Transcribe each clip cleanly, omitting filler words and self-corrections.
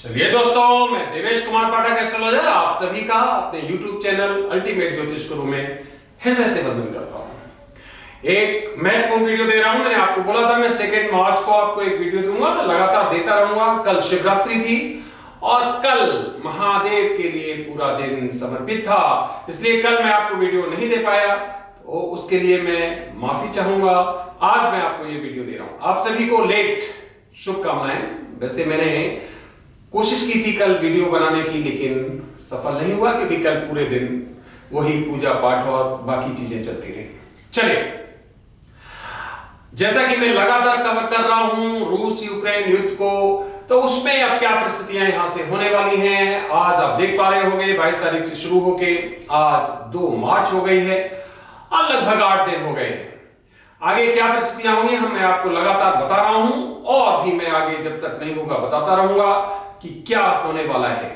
चलिए दोस्तों, मैं देवेश कुमार पाठक एस्ट्रोलॉजर आप सभी का अपने YouTube चैनल अल्टीमेट ज्योतिष गुरु में हृदय से वंदन करता हूं। एक महत्वपूर्ण वीडियो दे रहा हूं। मैंने आपको बोला था मैं 2 मार्च को आपको एक वीडियो दूंगा, लगातार देता रहूंगा। कल शिवरात्रि थी और कल महादेव के लिए पूरा दिन समर्पित था, इसलिए कल मैं आपको वीडियो नहीं दे पाया, तो उसके लिए मैं माफी चाहूंगा। आज मैं आपको ये वीडियो दे रहा हूं। आप सभी को लेट शुभकामनाएं। वैसे मैंने कोशिश की थी कल वीडियो बनाने की, लेकिन सफल नहीं हुआ क्योंकि कल पूरे दिन वही पूजा पाठ और बाकी चीजें चलती रही। चलिए, जैसा कि मैं लगातार कवर कर रहा हूं रूस यूक्रेन युद्ध को, तो उसमें अब क्या परिस्थितियां यहां से होने वाली हैं। आज आप देख पा रहे होंगे 22 तारीख से शुरू होके आज 2 मार्च हो गई है और लगभग 8 दिन हो गए हैं। आगे क्या परिस्थितियां होंगी मैं आपको लगातार बता रहा हूं, और भी मैं आगे जब तक नहीं होगा बताता रहूंगा कि क्या होने वाला है।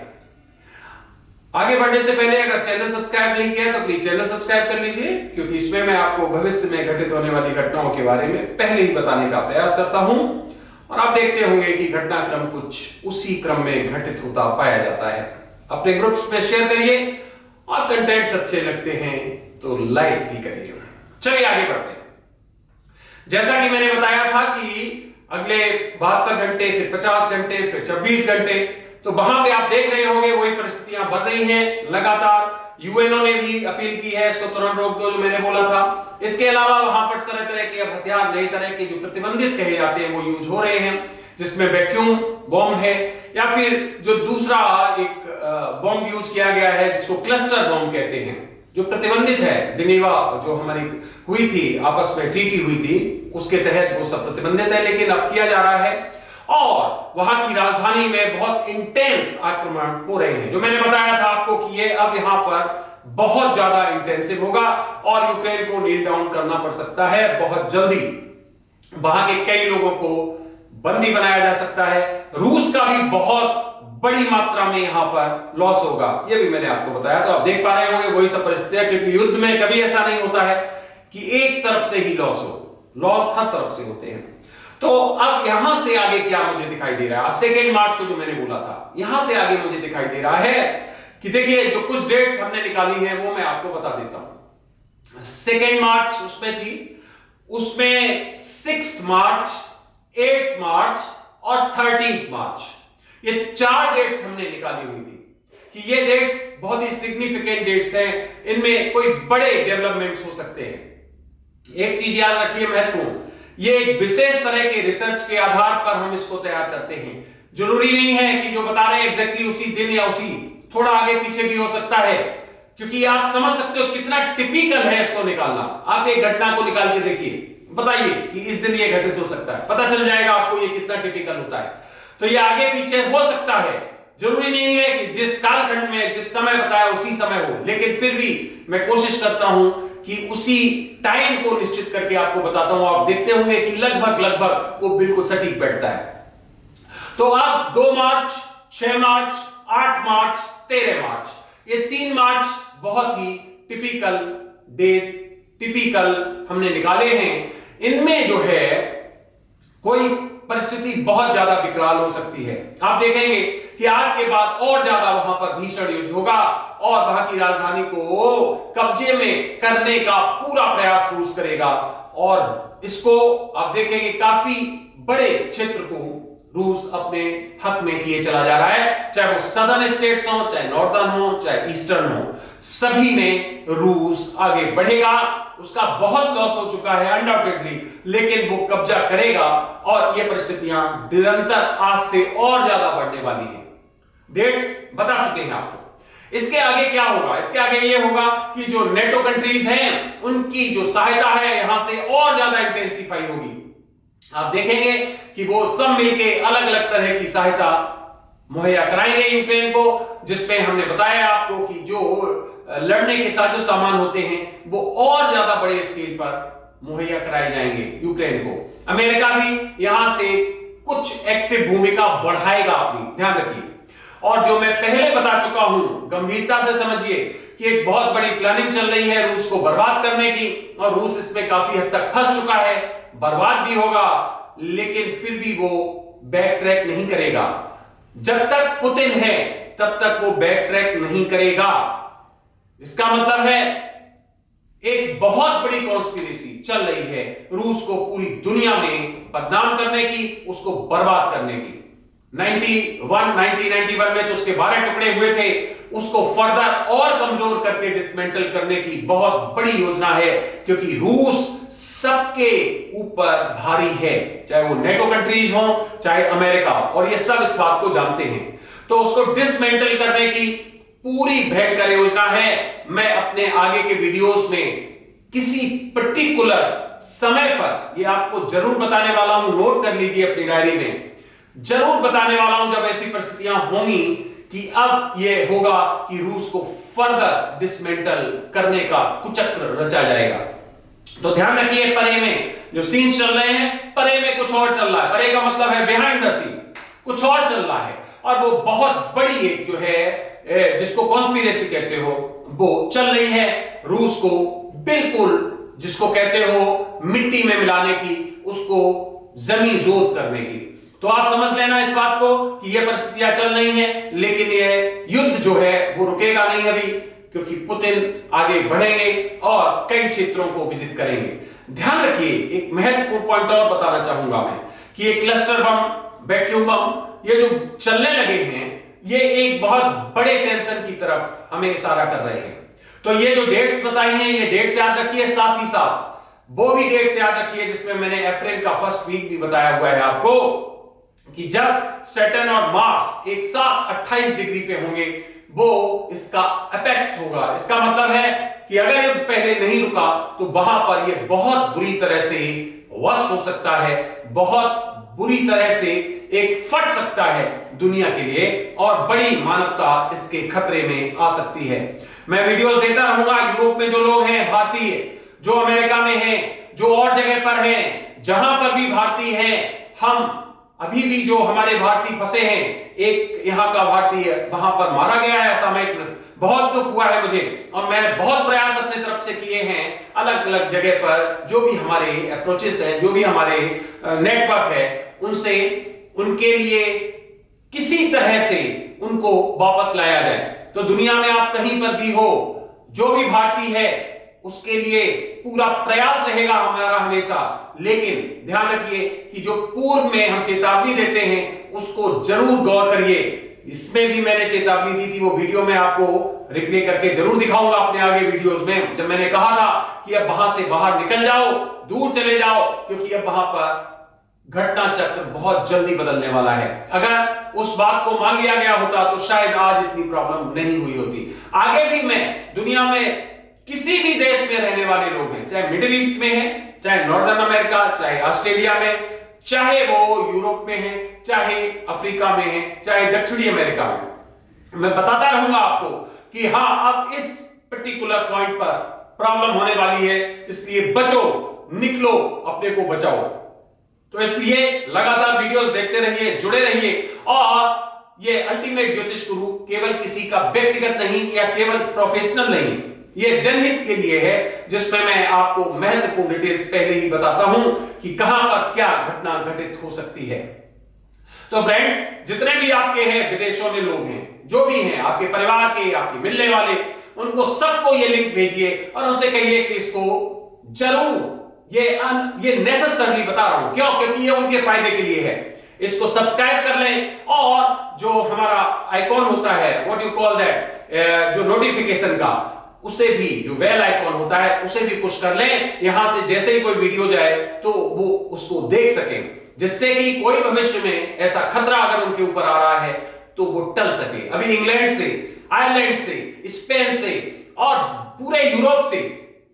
आगे बढ़ने से पहले अगर चैनल सब्सक्राइब नहीं किया है तो प्लीज चैनल सब्सक्राइब कर लीजिए, क्योंकि इसमें मैं आपको भविष्य में घटित होने वाली घटनाओं के बारे में पहले ही बताने का प्रयास करता हूं, और आप देखते होंगे कि घटनाक्रम कुछ उसी क्रम में घटित होता पाया जाता है। अपने ग्रुप्स में शेयर करिए और कंटेंट्स अच्छे लगते हैं तो लाइक भी करिए। चलिए आगे बढ़ते हैं। जैसा कि मैंने बताया था कि अगले 72 घंटे, फिर 50 घंटे, फिर 24 घंटे, तो वहां पे आप देख रहे होंगे वही परिस्थितियां बन रही हैं लगातार। यूएनओ ने भी अपील की है इसको तुरंत रोक दो, जो मैंने बोला था। इसके अलावा वहां पर तरह तरह के अब हथियार, नई तरह के जो प्रतिबंधित कहे जाते हैं वो यूज हो रहे हैं, जिसमें वैक्यूम बॉम्ब है, या फिर जो दूसरा एक बॉम्ब यूज किया गया है जिसको क्लस्टर बॉम्ब कहते हैं, जो प्रतिबंधित है। जिनेवा जो हमारी हुई थी, आपस में ट्रीटी हुई थी, उसके तहत वो सब प्रतिबंधित है, लेकिन अब किया जा रहा है। और वहां की राजधानी में बहुत इंटेंस आक्रमण हो रहे हैं, जो मैंने बताया था आपको कि ये अब यहां पर बहुत ज्यादा इंटेंसिव होगा और यूक्रेन को नील डाउन करना पड़ सकता है बहुत जल्दी। वहां के कई लोगों को बंदी बनाया जा सकता है। रूस का भी बहुत बड़ी मात्रा में यहां पर लॉस होगा, यह भी मैंने आपको बताया। तो आप देख पा रहे होंगे वही सब परिस्थितियां, क्योंकि युद्ध में कभी ऐसा नहीं होता है कि एक तरफ से ही लॉस हो, लॉस हर तरफ से होते हैं। तो अब यहां से आगे क्या मुझे दिखाई दे रहा है, 2 मार्च को जो मैंने बोला था, यहां से आगे मुझे दिखाई दे रहा है कि देखिए जो कुछ डेट्स हमने निकाली है वो मैं आपको बता देता हूं। 2 मार्च उसमें थी, उसमें 6 मार्च, 8 मार्च और 13 मार्च, ये 4 डेट्स हमने निकाली हुई थी कि ये डेट्स बहुत ही सिग्निफिकेंट डेट्स हैं, इनमें कोई बड़े डेवलपमेंट्स हो सकते हैं। एक चीज याद रखिए महत्वपूर्ण, ये एक विशेष तरह के रिसर्च के आधार पर हम इसको तैयार करते हैं। जरूरी नहीं है कि जो बता रहे हैं एग्जैक्टली उसी दिन या उसी, थोड़ा आगे पीछे भी हो सकता है, क्योंकि आप समझ सकते हो कितना टिपिकल है इसको निकालना। आप एक घटना को निकाल के देखिए, बताइए कि इस दिन ये घटित हो सकता है, पता चल जाएगा आपको ये कितना टिपिकल होता है। तो ये आगे पीछे हो सकता है, जरूरी नहीं है कि जिस कालखंड में जिस समय बताया उसी समय हो, लेकिन फिर भी मैं कोशिश करता हूं कि उसी टाइम को निश्चित करके आपको बताता हूं। आप देखते होंगे कि लगभग वो बिल्कुल सटीक बैठता है। तो अब 2 मार्च, 6 मार्च, 8 मार्च, 13 मार्च, ये 3 मार्च बहुत ही टिपिकल डेज, टिपिकल हमने निकाले हैं। इनमें जो है कोई परिस्थिति बहुत ज्यादा विकराल हो सकती है। आप देखेंगे कि आज के बाद और ज्यादा वहां पर भीषण युद्ध होगा और वहां की राजधानी को कब्जे में करने का पूरा प्रयास रूस करेगा, और इसको आप देखेंगे काफी बड़े क्षेत्र को रूस अपने हक में किए चला जा रहा है, चाहे वो सदर्न स्टेट्स हो, चाहे नॉर्दर्न हो, चाहे ईस्टर्न हो, सभी में रूस आगे बढ़ेगा। उसका बहुत लॉस हो चुका है अनडाउटेडली, लेकिन वो कब्जा करेगा और ये परिस्थितियां निरंतर आज से और ज्यादा बढ़ने वाली हैं। डेट्स बता चुके हैं आपको। इसके आगे क्या होगा, इसके आगे ये होगा कि जो नेटो कंट्रीज हैं उनकी जो सहायता है यहां से और ज्यादा इंटेंसिफाई होगी। आप देखेंगे कि वो सब मिलके अलग अलग तरह की सहायता मुहैया कराएंगे यूक्रेन को, जिसमें हमने बताया आपको कि जो लड़ने के साजो सामान होते हैं वो और ज्यादा बड़े स्केल पर मुहैया कराए जाएंगे यूक्रेन को। अमेरिका भी यहां से कुछ एक्टिव भूमिका बढ़ाएगा अपनी, ध्यान रखिए। और जो मैं पहले बता चुका हूं, गंभीरता से समझिए कि एक बहुत बड़ी प्लानिंग चल रही है रूस को बर्बाद करने की, और रूस इसमें काफी हद तक फंस चुका है, बर्बाद भी होगा, लेकिन फिर भी वो बैक ट्रैक नहीं करेगा। जब तक पुतिन है तब तक वो बैक ट्रैक नहीं करेगा। इसका मतलब है एक बहुत बड़ी कॉन्स्पिरेसी चल रही है रूस को पूरी दुनिया में बदनाम करने की, उसको बर्बाद करने की। 1991 में तो उसके 12 टुकड़े हुए थे, उसको फर्दर और कमजोर करके डिसमेंटल करने की बहुत बड़ी योजना है, क्योंकि रूस सबके ऊपर भारी है, चाहे वो नेटो कंट्रीज हो चाहे अमेरिका, और ये सब इस बात को जानते हैं। तो उसको डिसमेंटल करने की पूरी भयंकर योजना है। मैं अपने आगे के वीडियोस में किसी पर्टिकुलर समय पर ये आपको जरूर बताने वाला हूं, नोट कर लीजिए अपनी डायरी में, जरूर बताने वाला हूं जब ऐसी परिस्थितियां होंगी कि अब यह होगा कि रूस को फर्दर डिसमेंटल करने का कुचक्र रचा जाएगा। तो ध्यान रखिए, परे में जो सीन्स चल रहे हैं, परे में कुछ और चल रहा है। परे का मतलब है बिहाइंड द सीन, कुछ और चल रहा है, और वो बहुत बड़ी एक जो है जिसको कॉन्स्पिरेसी कहते हो वो चल रही है। रूस को बिल्कुल जिसको कहते हो मिट्टी में मिलाने की, उसको जमीन जोत करने की। तो आप समझ लेना इस बात को कि ये परिस्थितियां चल रही हैं, लेकिन ये युद्ध जो है वो रुकेगा नहीं अभी, क्योंकि पुतिन आगे बढ़ेंगे और कई क्षेत्रों को विजित करेंगे। ध्यान रखिए, एक महत्वपूर्ण पॉइंट और बताना चाहूंगा मैं कि ये क्लस्टर बम, वैक्यूम बम, ये जो चलने लगे हैं, ये एक बहुत बड़े टेंशन की तरफ हमें इशारा कर रहे हैं। तो ये जो डेट्स बताई हैं, ये डेट्स याद रखिए, साथ ही साथ वो भी डेट्स याद रखिए जिसमें मैंने अप्रैल का फर्स्ट वीक भी बताया हुआ है आपको कि जब सैटर्न और मार्स एक साथ 28 डिग्री पे होंगे, वो इसका अपेक्स होगा। इसका मतलब है कि अगर युद्ध पहले नहीं रुका तो वहां पर यह बहुत बुरी तरह से वर्स्ट हो सकता है, बहुत बुरी तरह से एक फट सकता है दुनिया के लिए, और बड़ी मानवता इसके खतरे में आ सकती है। मैं वीडियोस देता रहूंगा। यूरोप में जो लोग हैं भारतीय, जो अमेरिका में हैं, जो और जगह पर हैं, जहां पर भी भारतीय हैं, हम अभी भी जो हमारे भारतीय फंसे हैं, एक यहां का भारतीय वहां पर मारा गया है असामयिक में, बहुत दुख हुआ है मुझे, और मैंने बहुत प्रयास अपने तरफ से किए हैं अलग अलग जगह पर, जो भी हमारे अप्रोचेस हैं, जो भी हमारे नेटवर्क है, उनसे उनके लिए किसी तरह से उनको वापस लाया जाए। तो दुनिया में आप कहीं पर भी हो, जो भी भारतीय है उसके लिए पूरा प्रयास रहेगा हमारा हमेशा। लेकिन ध्यान रखिए कि जो पूर्व में हम चेतावनी देते हैं उसको जरूर गौर करिए। इसमें भी मैंने चेतावनी दी थी, वो वीडियो में आपको रिप्ले करके जरूर दिखाऊंगा अपने आगे वीडियोस में, जब मैंने कहा था कि अब वहां से बाहर निकल जाओ, दूर चले जाओ, क्योंकि अब वहां पर घटना चक्र बहुत जल्दी बदलने वाला है। अगर उस बात को मान लिया गया होता तो शायद आज इतनी प्रॉब्लम नहीं हुई होती। आगे भी मैं दुनिया में किसी भी देश में रहने वाले लोग हैं, चाहे मिडिल ईस्ट में हैं, चाहे नॉर्दर्न अमेरिका, चाहे ऑस्ट्रेलिया में, चाहे वो यूरोप में है, चाहे अफ्रीका में है, चाहे दक्षिणी अमेरिका में, मैं बताता रहूंगा आपको कि हाँ अब इस पर्टिकुलर पॉइंट पर प्रॉब्लम होने वाली है, इसलिए बचो, निकलो, अपने को बचाओ। तो इसलिए लगातार वीडियोस देखते रहिए, जुड़े रहिए, और ये अल्टीमेट ज्योतिष गुरु केवल किसी का व्यक्तिगत नहीं या केवल प्रोफेशनल नहीं, ये जनहित के लिए है, जिसमें मैं आपको महत्वपूर्ण डिटेल्स पहले ही बताता हूं कि कहां पर क्या घटना घटित हो सकती है। तो फ्रेंड्स, जितने भी आपके हैं विदेशों में लोग हैं, जो भी हैं आपके परिवार के, आपके मिलने वाले, उनको सबको ये लिंक भेजिए और उनसे कहिए कि इसको जरूर, ये नेसेसरली बता रहा हूं, क्यों? क्योंकि ये उनके फायदे के लिए है। इसको सब्सक्राइब कर लें, और जो हमारा आइकॉन होता है, व्हाट यू कॉल दैट, जो नोटिफिकेशन का, उसे भी, जो बेल आइकॉन होता है, उसे भी पुश कर लें। यहां से जैसे ही कोई वीडियो जाए तो वो उसको देख सकें, जिससे कि कोई भविष्य में ऐसा खतरा अगर उनके ऊपर आ रहा है तो वो टल सके। अभी इंग्लैंड से, आयरलैंड से, स्पेन से और पूरे यूरोप से,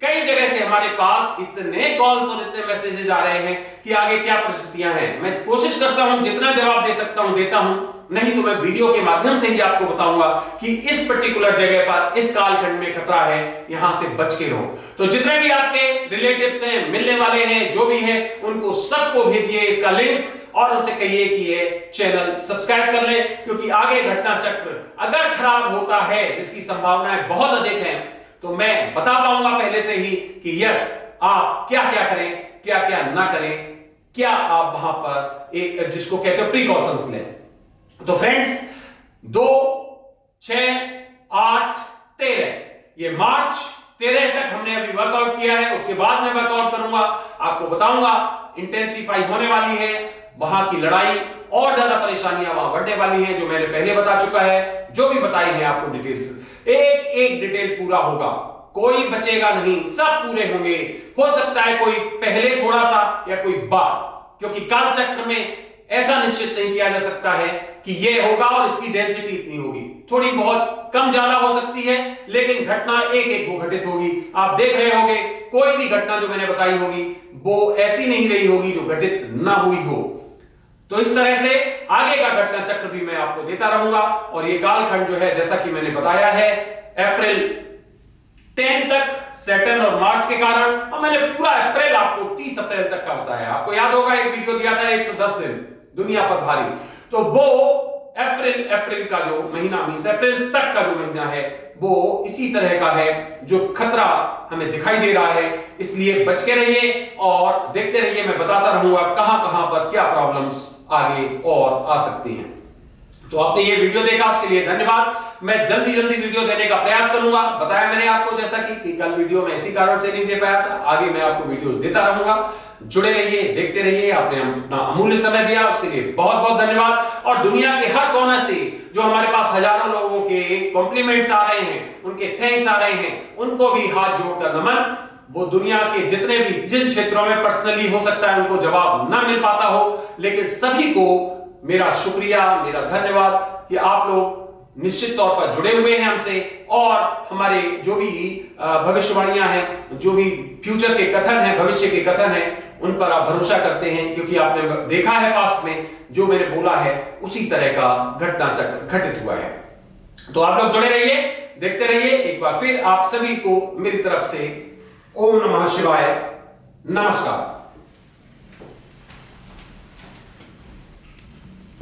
कई जगह से हमारे पास इतने कॉल्स और इतने मैसेजेस आ रहे हैं कि आगे क्या परिस्थितियां हैं। मैं कोशिश करता हूं जितना जवाब दे सकता हूं देता हूं, नहीं तो मैं वीडियो के माध्यम से ही आपको बताऊंगा कि इस पर्टिकुलर जगह पर, इस कालखंड में खतरा है, यहां से बच के रहो। तो जितने भी आपके रिलेटिव्स हैं, मिलने वाले हैं, जो भी हैं, उनको सबको भेजिए इसका लिंक, और उनसे कहिए कि ये चैनल सब्सक्राइब कर ले, क्योंकि आगे घटना चक्र अगर खराब होता है, जिसकी संभावनाएं बहुत अधिक हैं, तो मैं बता पाऊंगा पहले से ही कि यस, आप क्या क्या करें, क्या क्या ना करें, क्या आप वहां पर एक जिसको कहते हैं प्रिकॉशंस लें। तो फ्रेंड्स 2, 6, 8, 13 ये मार्च 13 तक हमने अभी वर्कआउट किया है। उसके बाद मैं वर्कआउट करूंगा, आपको बताऊंगा, इंटेंसिफाई होने वाली है, वहां की लड़ाई और ज्यादा परेशानियां वहां बढ़ने वाली हैं, जो मैंने पहले बता चुका है, जो भी बताई है आपको डिटेल्स, एक एक डिटेल पूरा होगा, कोई बचेगा नहीं, सब पूरे होंगे। हो सकता है कोई पहले थोड़ा सा या कोई बाद, क्योंकि काल चक्र में ऐसा निश्चित नहीं किया जा सकता है कि ये होगा और इसकी डेंसिटी इतनी होगी, थोड़ी बहुत कम ज्यादा हो सकती है, लेकिन घटना एक एक को घटित होगी। आप देख रहे होंगे कोई भी घटना जो मैंने बताई होगी वो ऐसी नहीं रही होगी जो घटित ना हुई हो। तो इस तरह से आगे का घटना चक्र भी मैं आपको देता रहूंगा। और ये कालखंड जो है, जैसा कि मैंने बताया है, अप्रैल 10 तक सैटर्न और मार्स के कारण, और मैंने पूरा अप्रैल आपको 30 अप्रैल तक का बताया। आपको याद होगा एक वीडियो दिया था 110 दिन दुनिया पर भारी, तो वो अप्रैल का जो महीना, मींस अप्रैल तक का जो महीना है, वो इसी तरह का है, जो खतरा हमें दिखाई दे रहा है। इसलिए बच के रहिए और देखते रहिए, मैं बताता रहूंगा कहां कहां पर क्या प्रॉब्लम्स आगे और आ सकती हैं। तो आपने ये वीडियो देखा, उसके लिए धन्यवाद। मैं जल्दी वीडियो देने का प्रयास करूंगा। बताया मैंने आपको, जैसा कि कल वीडियो में इसी कारण से नहीं दे पाया था, आगे मैं आपको वीडियोस देता रहूंगा। जुड़े रहिए, देखते रहिए। आपने अपना अमूल्य समय दिया, उसके लिए बहुत बहुत धन्यवाद। और दुनिया के हर कोने से जो हमारे पास हजारों लोगों के कॉम्प्लीमेंट्स आ रहे हैं, उनके थैंक्स आ रहे हैं, उनको भी हाथ जोड़कर नमन। वो दुनिया के जितने भी जिन क्षेत्रों में पर्सनली हो सकता है उनको जवाब ना मिल पाता हो, लेकिन सभी को मेरा शुक्रिया, मेरा धन्यवाद कि आप लोग निश्चित तौर पर जुड़े हुए हैं हमसे, और हमारे जो भी भविष्यवाणियां हैं, जो भी फ्यूचर के कथन हैं, भविष्य के कथन हैं, उन पर आप भरोसा करते हैं, क्योंकि आपने देखा है पास्ट में जो मैंने बोला है उसी तरह का घटना चक्र घटित हुआ है। तो आप लोग जुड़े रहिए, देखते रहिए। एक बार फिर आप सभी को मेरी तरफ से ओम नमः शिवाय, नमस्कार।